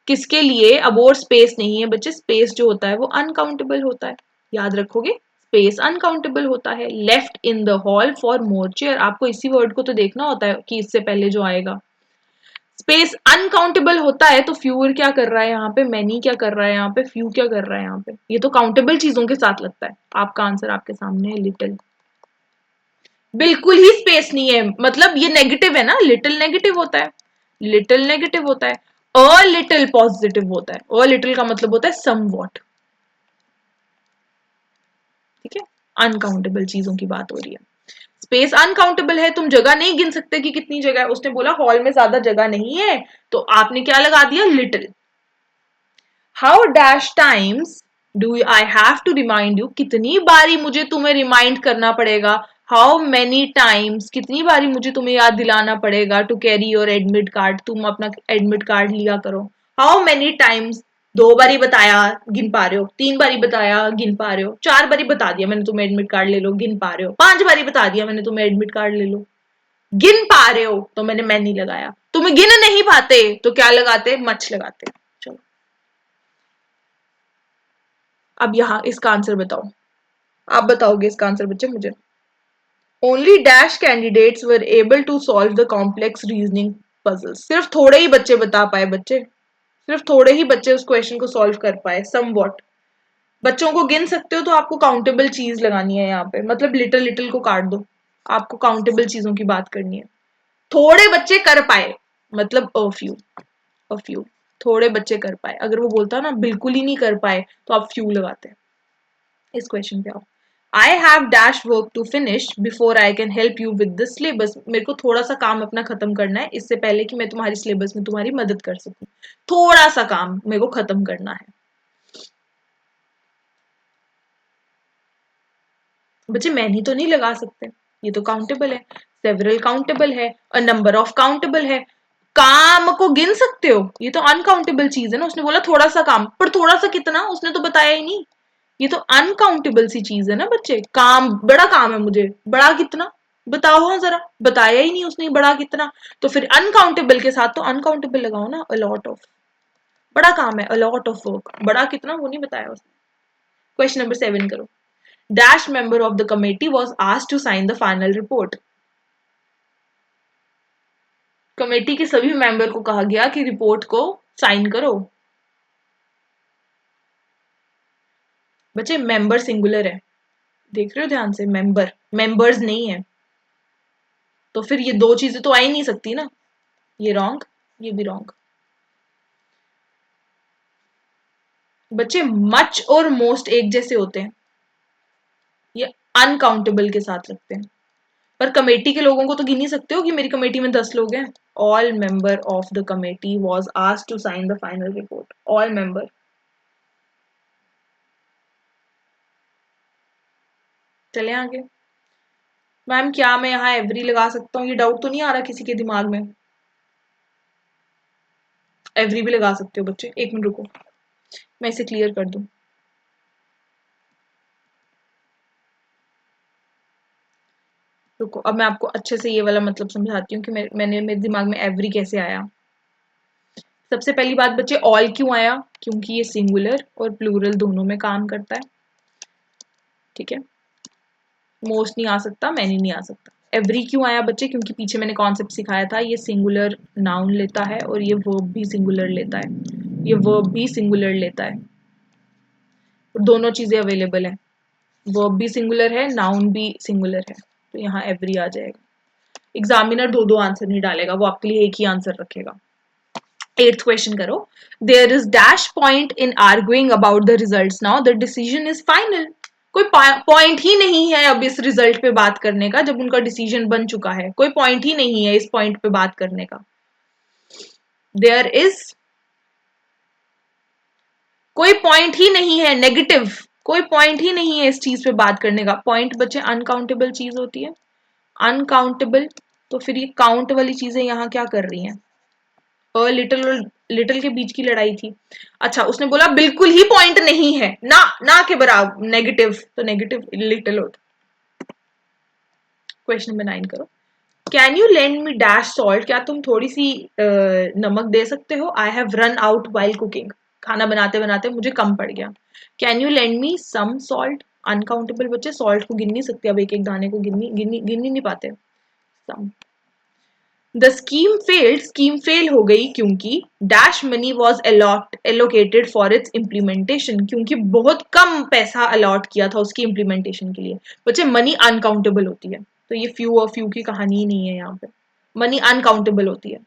[SPEAKER 1] किसके लिए अब और स्पेस नहीं है? बच्चे स्पेस जो होता है वो अनकाउंटेबल होता है, याद रखोगे। स्पेस अनकाउंटेबल होता है। Left in the hall for more chair, आपको इसी वर्ड को तो देखना होता है कि इससे पहले जो आएगा। स्पेस अनकाउंटेबल होता है तो फ्यूअर क्या कर रहा है यहाँ पे, मैनी क्या कर रहा है यहाँ पे, फ्यू क्या कर रहा है यहाँ पे। ये तो काउंटेबल चीजों के साथ लगता है। आपका आंसर आपके सामने है, लिटिल। बिल्कुल ही स्पेस नहीं है, मतलब ये नेगेटिव है ना, लिटिल नेगेटिव होता है। लिटिल नेगेटिव होता है। अ लिटिल पॉजिटिव होता है। अ लिटिल का मतलब होता है समवॉट, ठीक है। अनकाउंटेबल चीजों की बात हो रही है। स्पेस अनकाउंटेबल है, तुम जगह नहीं गिन सकते कि कितनी जगह है। उसने बोला हॉल में ज्यादा जगह नहीं है, तो आपने क्या लगा दिया? Little. How dash times do I have to remind you, कितनी बारी मुझे तुम्हें रिमाइंड करना पड़ेगा। हाउ मेनी टाइम्स, कितनी बारी मुझे तुम्हें याद दिलाना पड़ेगा to carry your admit card, तुम अपना एडमिट कार्ड लिया करो। हाउ मेनी टाइम्स, 2 बारी बताया गिन पा रहे हो, 3 बारी बताया गिन पा रहे हो, 4 बारी बता दिया मैंने तुम्हें एडमिट कार्ड ले लो, गिन पा रहे हो, 5 बारी बता दिया मैंने तुम्हें एडमिट कार्ड ले लो, गिन पा रहे हो, तो मैंने नहीं लगाया। तुम्हें गिन नहीं पाते तो क्या लगाते? मच लगाते। चलो, अब यहाँ इसका आंसर बताओ। आप बताओगे इसका आंसर बच्चे मुझे। Only dash candidates were able to solve the complex reasoning puzzle, सिर्फ थोड़े ही बच्चे बता पाए बच्चे, सिर्फ थोड़े ही बच्चे उस क्वेश्चन को सॉल्व कर पाए। सम वॉट, बच्चों को गिन सकते हो तो आपको काउंटेबल चीज लगानी है यहाँ पे, मतलब लिटिल लिटिल को काट दो, आपको काउंटेबल चीजों की बात करनी है। थोड़े बच्चे कर पाए, मतलब अ फ्यू, अ फ्यू, थोड़े बच्चे कर पाए। अगर वो बोलता ना बिल्कुल ही नहीं कर पाए, तो आप फ्यू लगाते हैं। इस क्वेश्चन पे आओ। I have dash work to finish before I can help you with the syllabus, मेरे को थोड़ा सा काम अपना खत्म करना है इससे पहले कि मैं तुम्हारी सिलेबस में तुम्हारी मदद कर सकूं। थोड़ा सा काम मेरे को खत्म करना है। बच्चे मैनी तो नहीं लगा सकते, ये तो काउंटेबल है। सेवरल काउंटेबल है, अ नंबर ऑफ काउंटेबल है। काम को गिन सकते हो? ये तो अनकाउंटेबल चीज है ना। उसने बोला थोड़ा सा काम, पर थोड़ा सा कितना उसने तो बताया ही नहीं। ये तो अनकाउंटेबल सी चीज है ना बच्चे। काम, बड़ा काम है मुझे, बड़ा कितना बताओ, हाँ जरा, बताया ही नहीं उसने बड़ा कितना। तो फिर अनकाउंटेबल के साथ तो अनकाउंटेबल लगाओ ना, अ लॉट ऑफ। बड़ा काम है, अ लॉट ऑफ वर्क, बड़ा कितना वो नहीं बताया उसने। क्वेश्चन नंबर 7 करो। Dash member of the committee was asked to sign the final report. Committee के सभी मेंबर को कहा गया कि रिपोर्ट को साइन करो। बच्चे मेंबर सिंगुलर है, देख रहे हो ध्यान से, मेंबर, मेंबर्स नहीं है। तो फिर ये दो चीजें तो आ ही नहीं सकती ना। ये रॉन्ग, ये भी रॉन्ग। बच्चे मच और मोस्ट एक जैसे होते हैं, ये अनकाउंटेबल के साथ लगते हैं। पर कमेटी के लोगों को तो गिन ही सकते हो कि मेरी कमेटी में 10 लोग हैं। All member of the committee was asked to sign the final report. All member. चले आगे। मैम क्या मैं यहाँ एवरी लगा सकता हूँ? ये डाउट तो नहीं आ रहा किसी के दिमाग में? एवरी भी लगा सकते हो बच्चे, एक मिनट रुको, मैं इसे क्लियर कर दूं। रुको, अब मैं आपको अच्छे से ये वाला मतलब समझाती हूँ कि मैंने मेरे दिमाग में एवरी कैसे आया। सबसे पहली बात बच्चे, ऑल क्यों आया? क्योंकि ये सिंगुलर और प्लूरल दोनों में काम करता है। ठीक है, मोस्ट नहीं आ सकता, मैनी नहीं आ सकता। एवरी क्यों आया बच्चे? क्योंकि पीछे मैंने कॉन्सेप्ट सिखाया था, ये सिंगुलर नाउन लेता है और ये वर्ब भी सिंगुलर लेता है, ये वर्ब भी सिंगुलर लेता है, और दोनों चीजें अवेलेबल है। वर्ब भी सिंगुलर है, नाउन भी सिंगुलर है, तो यहाँ एवरी आ जाएगा। एग्जामिनर दो दो आंसर नहीं डालेगा, वो आपके लिए एक ही आंसर रखेगा। 8th क्वेश्चन करो। There is dash point in arguing about the results, now the decision is final. कोई पॉइंट ही नहीं है अब इस रिजल्ट पे बात करने का, जब उनका डिसीजन बन चुका है। कोई पॉइंट ही नहीं है इस पॉइंट पे बात करने का। देयर इज, कोई पॉइंट ही नहीं है, नेगेटिव, कोई पॉइंट ही नहीं है इस चीज पे बात करने का। पॉइंट बच्चे अनकाउंटेबल चीज होती है, अनकाउंटेबल। तो फिर ये काउंट वाली चीजें यहाँ क्या कर रही हैं? लिटिल और लिटिल के बीच की लड़ाई थी। अच्छा, उसने बोला बिल्कुल ही पॉइंट नहीं है, ना ना के बराबर, नेगेटिव, तो नेगेटिव लिटिल होता। क्वेश्चन नंबर 9 करो। Can you lend me dash salt, क्या तुम थोड़ी सी नमक दे सकते हो? I have run out while cooking, खाना बनाते बनाते मुझे कम पड़ गया। Can you lend me some salt, uncountable बच्चे, सॉल्ट को गिन नहीं सकते, अब एक एक दाने को गिन ही नहीं पाते। Some. The scheme failed, scheme fail हो गई क्योंकि dash money was allocated for its implementation, क्योंकि बहुत कम पैसा अलॉट किया था उसकी इम्प्लीमेंटेशन के लिए। बच्चे मनी अनकाउंटेबल होती है, तो ये फ्यू और फ्यू की कहानी ही नहीं है यहाँ पे। मनी अनकाउंटेबल होती है,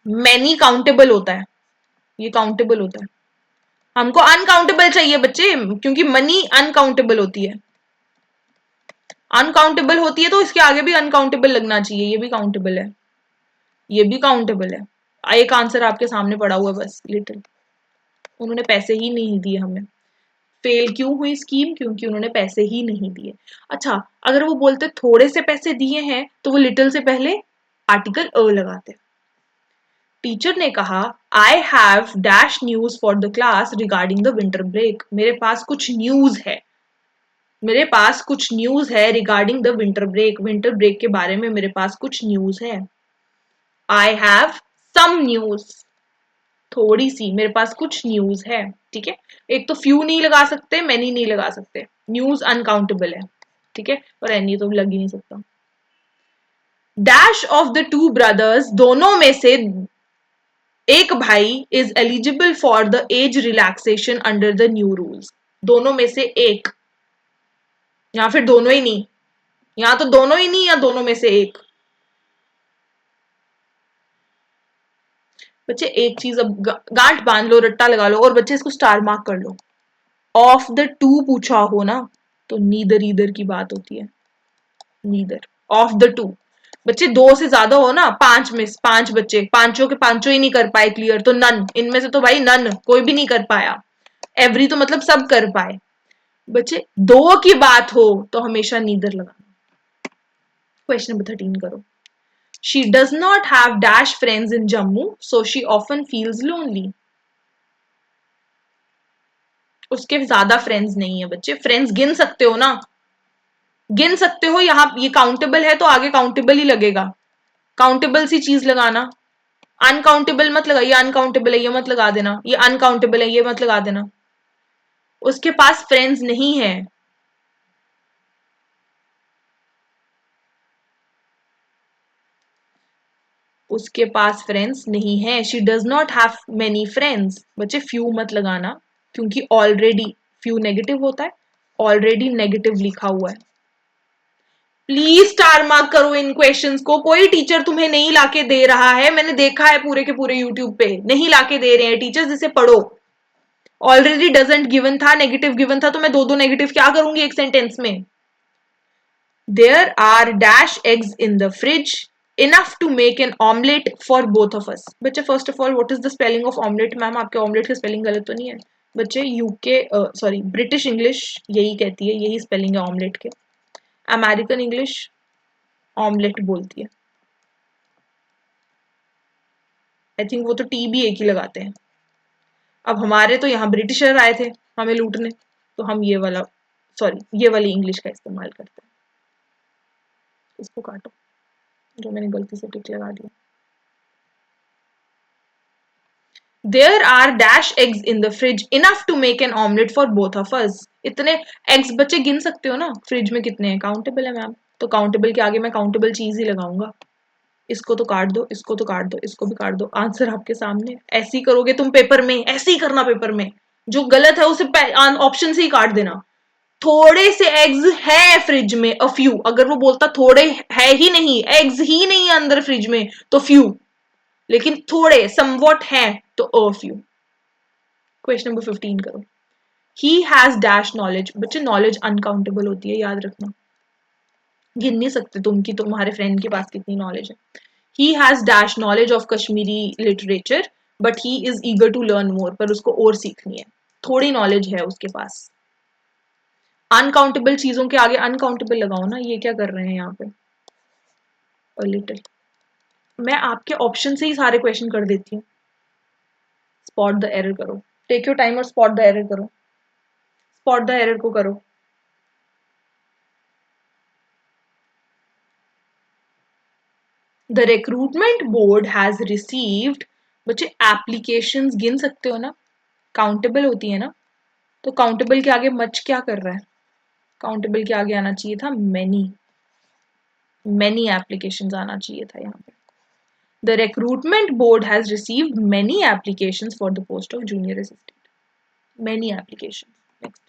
[SPEAKER 1] मैनी काउंटेबल होता है, ये काउंटेबल होता है। हमको अनकाउंटेबल चाहिए बच्चे, क्योंकि मनी अनकाउंटेबल होती है। अनकाउंटेबल होती है तो इसके आगे भी अनकाउंटेबल लगना चाहिए, ये भी काउंटेबल है, ये भी काउंटेबल है। एक आंसर आपके सामने पड़ा हुआ है बस, लिटिल। उन्होंने पैसे ही नहीं दिए हमें। फेल क्यों हुई स्कीम? क्योंकि उन्होंने पैसे ही नहीं दिए। अच्छा, अगर वो बोलते थोड़े से पैसे दिए हैं तो वो लिटिल से पहले आर्टिकल अ लगाते। टीचर ने कहा I have dash news for the class regarding the winter break, मेरे पास कुछ न्यूज है, मेरे पास कुछ न्यूज है regarding the winter break, winter break के बारे में मेरे पास कुछ न्यूज है। आई हैव सम न्यूज, थोड़ी सी, मेरे पास कुछ न्यूज है। ठीक है, एक तो फ्यू नहीं लगा सकते, मैनी नहीं लगा सकते, न्यूज अनकाउंटेबल है। ठीक है, और एनी तो लग ही नहीं सकता। Dash of the two brothers, दोनों में से एक भाई is eligible for the age relaxation under the new rules, दोनों में से एक, या फिर दोनों ही नहीं, यहां तो दोनों ही नहीं या दोनों में से एक। बच्चे एक चीज अब गांठ बांध लो, रट्टा लगा लो, और बच्चे इसको स्टार मार्क कर लो। ऑफ द टू पूछा हो ना, तो नीदर ईदर की बात होती है, नीदर। ऑफ द टू, बच्चे दो से ज्यादा हो ना, पांच में पांच बच्चे, पांचों के पांचों ही नहीं कर पाए क्लियर, तो नन, इनमें से तो भाई नन, कोई भी नहीं कर पाया। एवरी तो मतलब सब कर पाए। बच्चे दो की बात हो तो हमेशा नीदर लगाना। क्वेश्चन नंबर 13 करो। She does not have dash friends in Jammu so she often feels lonely. उसके ज्यादा फ्रेंड्स नहीं है बच्चे, फ्रेंड्स गिन सकते हो ना, गिन सकते हो, यहाँ ये काउंटेबल है तो आगे काउंटेबल ही लगेगा, काउंटेबल सी चीज लगाना, अनकाउंटेबल मत लगा, ये अनकाउंटेबल है ये मत लगा देना, ये अनकाउंटेबल है ये मत लगा देना। उसके पास फ्रेंड्स नहीं है। उसके पास फ्रेंड्स नहीं है, she does not have many friends. बच्चे फ्यू मत लगाना, क्योंकि ऑलरेडी फ्यू नेगेटिव होता है, ऑलरेडी नेगेटिव लिखा हुआ है। प्लीज स्टार मार्क करो इन क्वेश्चंस को, कोई टीचर तुम्हें नहीं लाके दे रहा है, मैंने देखा है पूरे के पूरे यूट्यूब पे नहीं लाके दे रहे हैं टीचर्स, इसे पढ़ो। ऑलरेडी डजंट गिवन था, नेगेटिव गिवन था, तो मैं दो दो नेगेटिव क्या करूंगी एक सेंटेंस में। There are dash eggs in the fridge enough to make an omelette for both of us। बच्चे first of all what is the spelling of omelette? Ma'am आपके ऑमलेट की स्पेलिंग गलत तो नहीं है? बच्चे यूके सॉरी ब्रिटिश इंग्लिश यही कहती है, यही स्पेलिंग है ऑमलेट के, अमेरिकन इंग्लिश ऑमलेट बोलती है। आई थिंक वो तो टी भी एक ही लगाते हैं। अब हमारे तो यहाँ ब्रिटिशर आए थे हमें लूटने, तो हम ये वाला सॉरी ये वाली इंग्लिश का इस्तेमाल करते हैं। इसको काटो जो मैंने गलती से टिक लगा दिया। There are dash eggs in the fridge enough to make an omelette for both of us. इतने एग्स बच्चे गिन सकते हो ना फ्रिज में कितने हैं? काउंटेबल है मैम, तो काउंटेबल के आगे मैं काउंटेबल चीज ही लगाऊंगा। इसको तो काट दो, इसको तो काट दो, इसको भी काट दो, आंसर आपके सामने। ऐसे ही करोगे तुम पेपर में, ऐसे ही करना पेपर में, जो गलत है उसे ऑप्शन से ही काट देना। थोड़े से एग्स है फ्रिज में, अ फ्यू, अगर वो बोलता थोड़े है ही नहीं, एग्स ही नहीं है अंदर फ्रिज में तो फ्यू, लेकिन थोड़े समवॉट है तो अ फ्यू। क्वेश्चन नंबर 15 करो। ही हैज डैश नॉलेज। बच्चे नॉलेज अनकाउंटेबल होती है, याद रखना, गिन नहीं सकते तुम कि तुम्हारे फ्रेंड के पास कितनी नॉलेज है। He has dash knowledge of Kashmiri literature but he is eager to learn more. पर उसको और सीखनी है, थोड़ी नॉलेज है उसके पास। अनकाउंटेबल चीजों के आगे अनकाउंटेबल लगाओ ना, ये क्या कर रहे हैं यहाँ पे? A little. मैं आपके ऑप्शन से ही सारे क्वेश्चन कर देती हूँ। स्पॉट द एरर करो, टेक योर टाइम और स्पॉट द एरर करो, स्पॉट द एरर को करो। The recruitment board has received. बच्चे एप्लीकेशंस गिन सकते हो ना, काउंटेबल होती है ना, तो काउंटेबल के आगे मच क्या कर रहा है? काउंटेबल के आगे आना चाहिए था मैनी, मैनी एप्लीकेशंस आना चाहिए था यहाँ पे। The recruitment board has received many applications for the post of junior assistant. Many applications. Next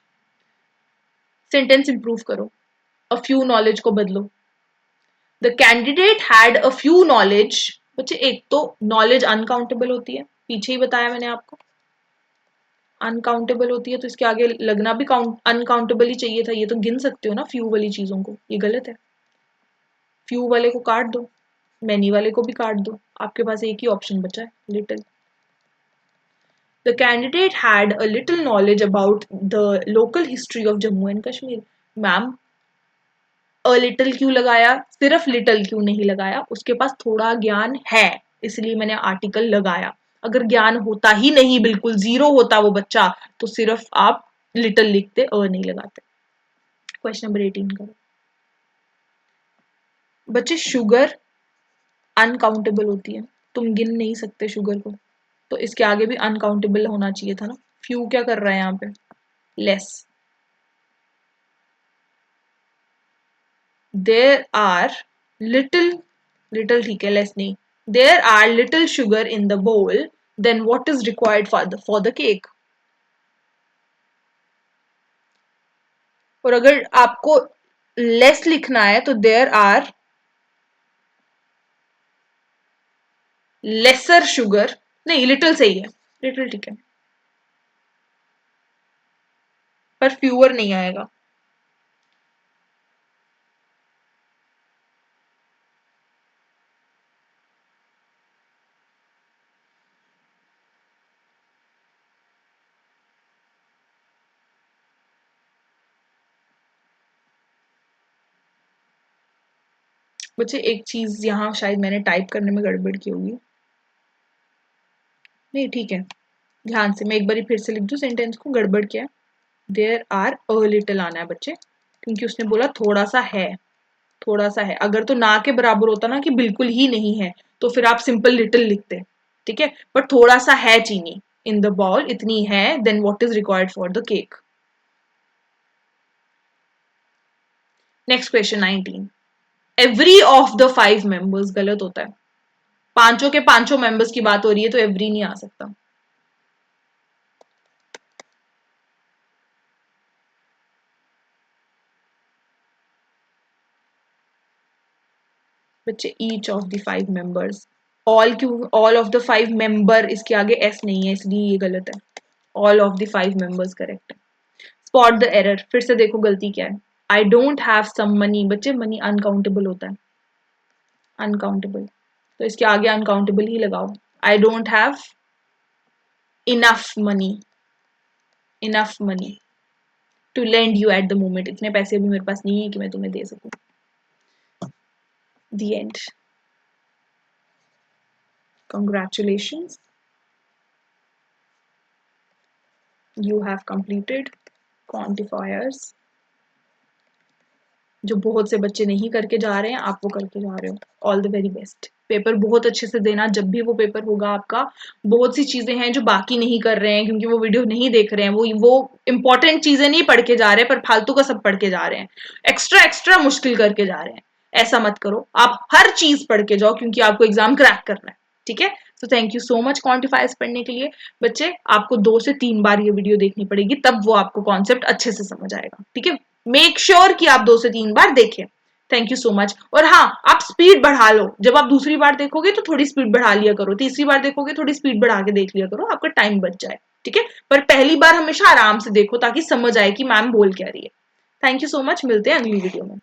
[SPEAKER 1] sentence improve करो, अ फ्यू नॉलेज को बदलो। The candidate had a few knowledge. बच्चे एक तो नॉलेज अनकाउंटेबल होती है, पीछे ही बताया मैंने आपको, अनकाउंटेबल होती है, तो इसके आगे लगना भी काउंट अनकाउंटेबल ही चाहिए था। ये तो गिन सकते हो ना फ्यू वाली चीजों को, ये गलत है। फ्यू वाले को काट दो, मैनी वाले को भी काट दो, आपके पास एक ही ऑप्शन बचा है, little. The candidate had a little knowledge about the local history of Jammu and Kashmir. Ma'am a little क्यों लगाया, सिर्फ लिटिल क्यों नहीं लगाया? उसके पास थोड़ा ज्ञान है इसलिए मैंने आर्टिकल लगाया। अगर ज्ञान होता ही नहीं, बिल्कुल जीरो होता वो बच्चा, तो सिर्फ आप लिटिल लिखते, अ नहीं लगाते। क्वेश्चन नंबर 18 करो। बच्चे शुगर अनकाउंटेबल होती है, तुम गिन नहीं सकते शुगर को, तो इसके आगे भी अनकाउंटेबल होना चाहिए था ना। फ्यू क्या कर रहा है यहाँ पे? Less. There are little, little ठीक है, लेस नहीं। There are little sugar in the bowl, then what is required for the cake? और अगर आपको लेस लिखना है तो देयर आर लेसर शुगर, नहीं लिटिल सही है, लिटिल ठीक है, पर फ्यूअर नहीं आएगा। बच्चे एक चीज यहाँ शायद मैंने टाइप करने में गड़बड़ की होगी, नहीं ठीक है, ध्यान से मैं एक बार फिर से लिख दूं सेंटेंस को, गड़बड़ क्या है, देयर आर अ लिटिल आना है बच्चे, क्योंकि उसने बोला थोड़ा सा है, थोड़ा सा है, अगर तो ना के बराबर होता ना कि बिल्कुल ही नहीं है तो फिर आप सिंपल लिटिल लिखते, ठीक है, पर थोड़ा सा है चीनी इन द बाउल, इतनी है, then what is required for the cake. Next question 19, every of the 5 members गलत होता है, पांचों के पांचों मेंबर्स की बात हो रही है तो एवरी नहीं आ सकता। बच्चे each of the 5 members, all क्यों, ऑल ऑफ द 5 मेंबर, इसके आगे एस नहीं है इसलिए ये गलत है, all of the 5 members correct है। स्पॉट द एरर, फिर से देखो गलती क्या है, I don't have some money, बच्चे मनी अनकाउंटेबल होता है, अनकाउंटेबल, तो इसके आगे अनकाउंटेबल ही लगाओ, I don't have enough money, enough money to lend you at the moment, इतने पैसे भी मेरे पास नहीं है कि मैं तुम्हें दे सकूं। The end, congratulations, you have completed quantifiers, जो बहुत से बच्चे नहीं करके जा रहे हैं आप वो करके जा रहे हो, all the very best, paper बहुत अच्छे से देना, जब भी वो पेपर होगा आपका, बहुत सी चीजें हैं जो बाकी नहीं कर रहे हैं क्योंकि वो वीडियो नहीं देख रहे हैं, वो इंपॉर्टेंट चीजें नहीं पढ़ के जा रहे हैं पर फालतू का सब पढ़ के जा रहे हैं, एक्स्ट्रा एक्स्ट्रा मुश्किल करके जा रहे हैं, ऐसा मत करो, आप हर चीज पढ़ के जाओ क्योंकि आपको एग्जाम क्रैक करना है, ठीक है। तो thank you so much quantifiers पढ़ने के लिए बच्चे, आपको 2 से 3 बार ये वीडियो देखनी पड़ेगी तब वो आपको कॉन्सेप्ट अच्छे से समझ आएगा, ठीक है, मेक श्योर कि आप 2 से 3 बार देखें। थैंक यू सो मच, और हाँ आप स्पीड बढ़ा लो, जब आप दूसरी बार देखोगे तो थोड़ी स्पीड बढ़ा लिया करो, तीसरी बार देखोगे थोड़ी स्पीड बढ़ा के देख लिया करो, आपका टाइम बच जाए, ठीक है, पर पहली बार हमेशा आराम से देखो ताकि समझ आए कि मैम बोल क्या रही है। थैंक यू सो मच, मिलते हैं अगली वीडियो में।